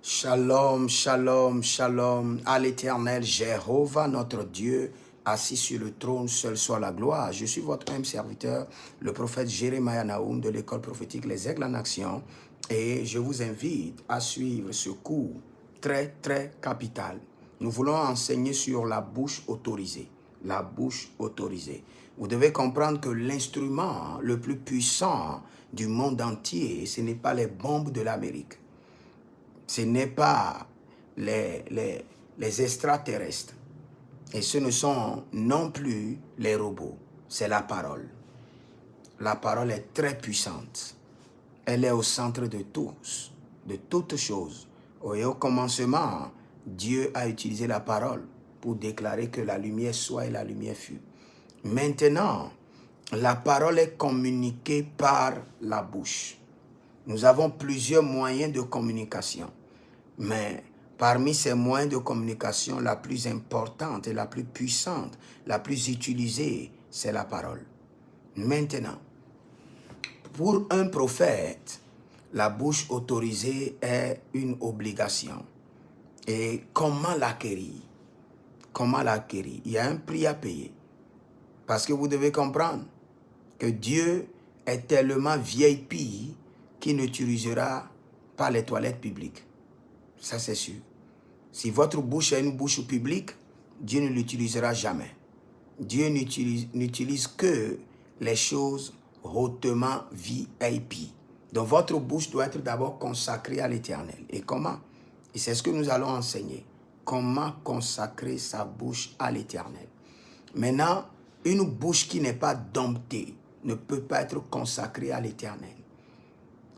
Shalom, shalom, shalom à l'Éternel, Jéhovah notre Dieu, assis sur le trône, seul soit la gloire. Je suis votre humble serviteur, le prophète Jérémie Naoum de l'école prophétique Les Aigles en Action, et je vous invite à suivre ce cours très capital. Nous voulons enseigner sur la bouche autorisée. La bouche autorisée. Vous devez comprendre que l'instrument le plus puissant du monde entier, ce n'est pas les bombes de l'Amérique. Ce n'est pas les extraterrestres. Et ce ne sont non plus les robots. C'est la parole. La parole est très puissante. Elle est au centre de tous, de toutes choses. Et au commencement, Dieu a utilisé la parole pour déclarer que la lumière soit et la lumière fut. Maintenant, la parole est communiquée par la bouche. Nous avons plusieurs moyens de communication. Mais parmi ces moyens de communication, la plus importante et la plus puissante, la plus utilisée, c'est la parole. Maintenant, pour un prophète, la bouche autorisée est une obligation. Et comment l'acquérir? Comment l'acquérir? Il y a un prix à payer. Parce que vous devez comprendre que Dieu est tellement VIP qu'il n'utilisera pas les toilettes publiques. Ça, c'est sûr. Si votre bouche est une bouche publique, Dieu ne l'utilisera jamais. Dieu n'utilise que les choses hautement VIP. Donc, votre bouche doit être d'abord consacrée à l'Éternel. Et comment? Et c'est ce que nous allons enseigner. Comment consacrer sa bouche à l'Éternel. Maintenant, une bouche qui n'est pas domptée ne peut pas être consacrée à l'Éternel.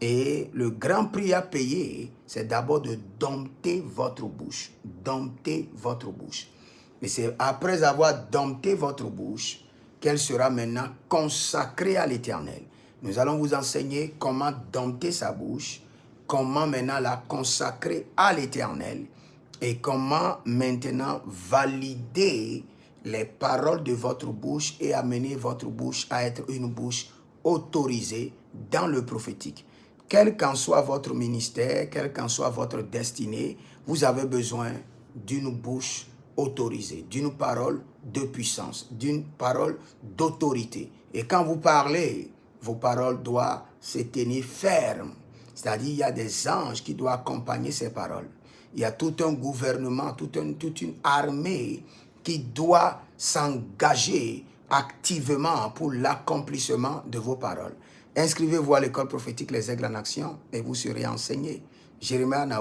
Et le grand prix à payer, c'est d'abord de dompter votre bouche. Dompter votre bouche. Mais c'est après avoir dompté votre bouche qu'elle sera maintenant consacrée à l'Éternel. Nous allons vous enseigner comment dompter sa bouche, comment maintenant la consacrer à l'Éternel et comment maintenant valider les paroles de votre bouche et amener votre bouche à être une bouche autorisée dans le prophétique. Quel qu'en soit votre ministère, quelle qu'en soit votre destinée, vous avez besoin d'une bouche autorisée, d'une parole de puissance, d'une parole d'autorité. Et quand vous parlez, vos paroles doivent se tenir fermes. C'est-à-dire, il y a des anges qui doivent accompagner ces paroles. Il y a tout un gouvernement, toute une armée qui doit s'engager activement pour l'accomplissement de vos paroles. Inscrivez-vous à l'école prophétique Les Aigles en Action et vous serez enseigné. Jérémie Naoum.